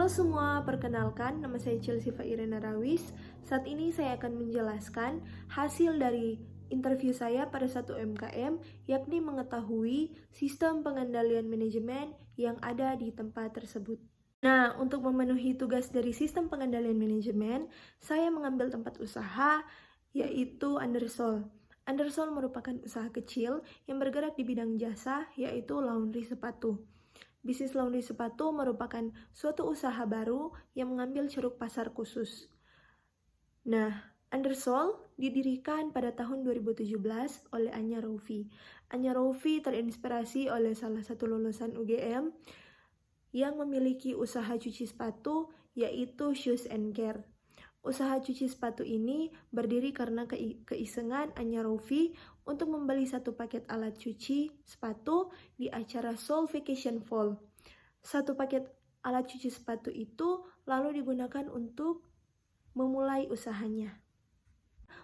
Halo semua, perkenalkan nama saya Chelsea Irena Rawis. Saat ini saya akan menjelaskan hasil dari interview saya pada satu UMKM, yakni mengetahui sistem pengendalian manajemen yang ada di tempat tersebut. Nah, untuk memenuhi tugas dari sistem pengendalian manajemen, saya mengambil tempat usaha yaitu Undersol. Undersol merupakan usaha kecil yang bergerak di bidang jasa, yaitu laundry sepatu. Bisnis laundry sepatu merupakan suatu usaha baru yang mengambil ceruk pasar khusus. Nah, Undersol didirikan pada tahun 2017 oleh Anya Roufi. Anya Roufi terinspirasi oleh salah satu lulusan UGM yang memiliki usaha cuci sepatu, yaitu Shoes and Care. Usaha cuci sepatu ini berdiri karena keisengan Anya Roufi untuk membeli satu paket alat cuci sepatu di acara Soul Vacation Fall. Satu paket alat cuci sepatu itu lalu digunakan untuk memulai usahanya.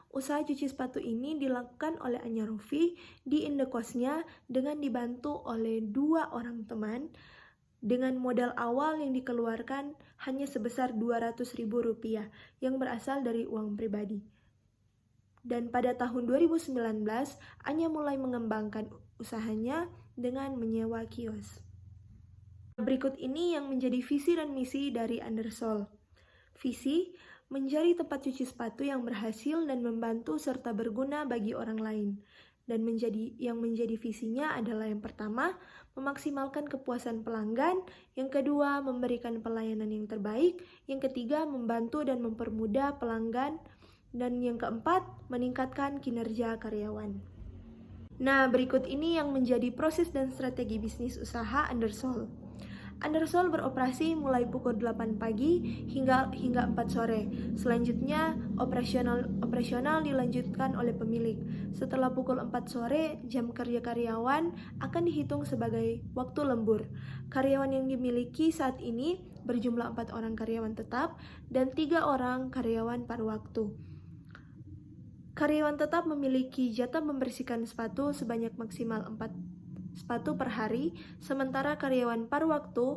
Usaha cuci sepatu ini dilakukan oleh Anya Roufi di indekosnya dengan dibantu oleh 2 orang teman dengan modal awal yang dikeluarkan hanya sebesar Rp200.000 yang berasal dari uang pribadi. Dan pada tahun 2019, Anya mulai mengembangkan usahanya dengan menyewa kios. Berikut ini yang menjadi visi dan misi dari Undersol. Visi, mencari tempat cuci sepatu yang berhasil dan membantu serta berguna bagi orang lain. Dan yang menjadi visinya adalah yang pertama, memaksimalkan kepuasan pelanggan, yang kedua, memberikan pelayanan yang terbaik, yang ketiga, membantu dan mempermudah pelanggan, dan yang keempat, meningkatkan kinerja karyawan. Nah, berikut ini yang menjadi proses dan strategi bisnis usaha Undersol. Undersol beroperasi mulai pukul 8 pagi hingga 4 sore. Selanjutnya, operasional dilanjutkan oleh pemilik. Setelah pukul 4 sore, jam kerja karyawan akan dihitung sebagai waktu lembur. Karyawan yang dimiliki saat ini berjumlah 4 orang karyawan tetap dan 3 orang karyawan paruh waktu. Karyawan tetap memiliki jatah membersihkan sepatu sebanyak maksimal 4 sepatu per hari, sementara karyawan paruh waktu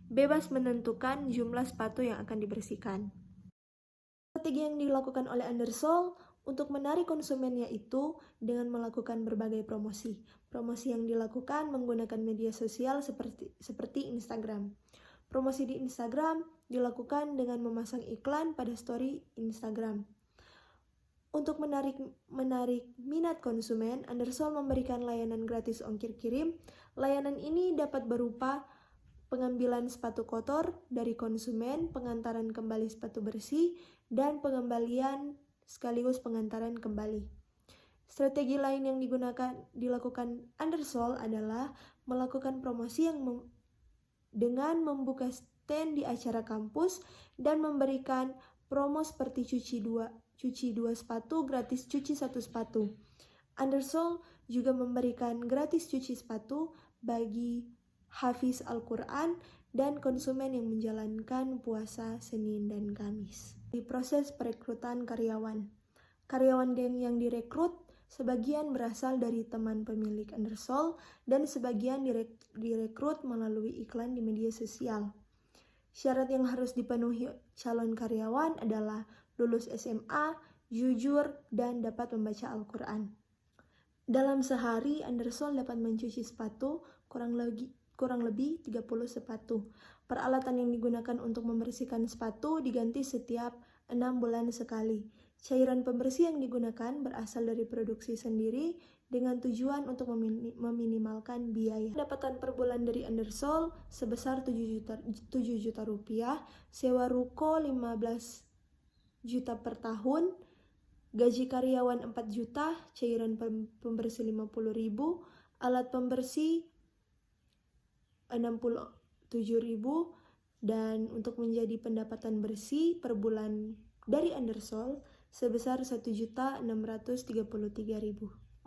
bebas menentukan jumlah sepatu yang akan dibersihkan. Strategi yang dilakukan oleh Undersol untuk menarik konsumen yaitu dengan melakukan berbagai promosi. Promosi yang dilakukan menggunakan media sosial seperti Instagram. Promosi di Instagram dilakukan dengan memasang iklan pada story Instagram. Untuk menarik minat konsumen, Undersol memberikan layanan gratis ongkir kirim. Layanan ini dapat berupa pengambilan sepatu kotor dari konsumen, pengantaran kembali sepatu bersih, dan pengembalian sekaligus pengantaran kembali. Strategi lain yang dilakukan Undersol adalah melakukan promosi dengan membuka stand di acara kampus dan memberikan promo seperti cuci dua sepatu, gratis cuci 1 sepatu. Undersol juga memberikan gratis cuci sepatu bagi hafiz Al-Quran dan konsumen yang menjalankan puasa Senin dan Kamis. Di proses perekrutan karyawan. Karyawan yang direkrut sebagian berasal dari teman pemilik Undersol dan sebagian direkrut melalui iklan di media sosial. Syarat yang harus dipenuhi calon karyawan adalah lulus SMA, jujur, dan dapat membaca Al-Quran. Dalam sehari, Undersol dapat mencuci sepatu kurang lebih 30 sepatu. Peralatan yang digunakan untuk membersihkan sepatu diganti setiap 6 bulan sekali. Cairan pembersih yang digunakan berasal dari produksi sendiri dengan tujuan untuk meminimalkan biaya. Pendapatan per bulan dari Undersol sebesar 7 juta rupiah, sewa ruko 15 juta per tahun, gaji karyawan 4 juta, cairan pembersih 50.000, alat pembersih 67.000, dan untuk menjadi pendapatan bersih per bulan dari Undersol sebesar 1.633.000.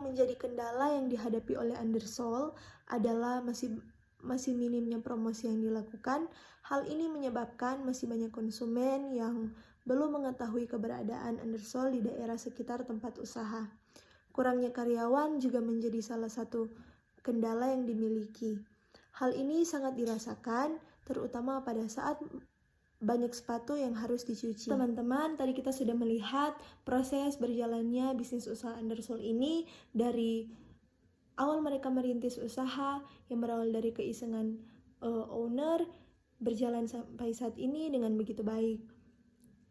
Menjadi kendala yang dihadapi oleh Undersol adalah masih minimnya promosi yang dilakukan. Hal ini menyebabkan masih banyak konsumen yang belum mengetahui keberadaan Undersol di daerah sekitar tempat usaha. Kurangnya karyawan juga menjadi salah satu kendala yang dimiliki. Hal ini sangat dirasakan terutama pada saat banyak sepatu yang harus dicuci. Teman-teman, tadi kita sudah melihat proses berjalannya bisnis usaha Undersole ini dari awal mereka merintis usaha yang berawal dari keisengan owner, berjalan sampai saat ini dengan begitu baik.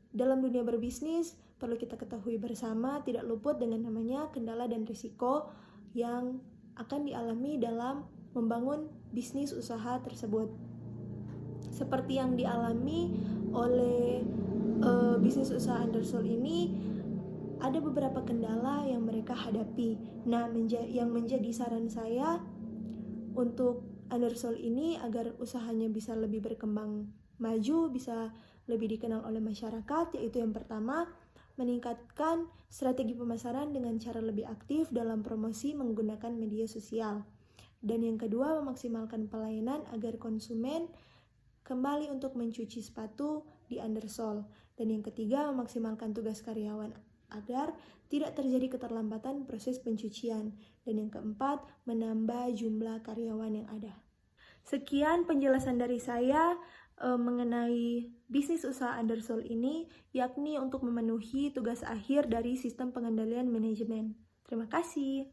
Dalam dunia berbisnis, perlu kita ketahui bersama tidak luput dengan namanya kendala dan risiko yang akan dialami dalam membangun bisnis usaha tersebut. Seperti yang dialami oleh bisnis usaha Undersole ini, ada beberapa kendala yang mereka hadapi. Nah, yang menjadi saran saya untuk Undersole ini agar usahanya bisa lebih berkembang maju, bisa lebih dikenal oleh masyarakat, yaitu yang pertama, meningkatkan strategi pemasaran dengan cara lebih aktif dalam promosi menggunakan media sosial. Dan yang kedua, memaksimalkan pelayanan agar konsumen kembali untuk mencuci sepatu di Undersole. Dan yang ketiga, memaksimalkan tugas karyawan agar tidak terjadi keterlambatan proses pencucian. Dan yang keempat, menambah jumlah karyawan yang ada. Sekian penjelasan dari saya mengenai bisnis usaha Undersole ini, yakni untuk memenuhi tugas akhir dari sistem pengendalian manajemen. Terima kasih.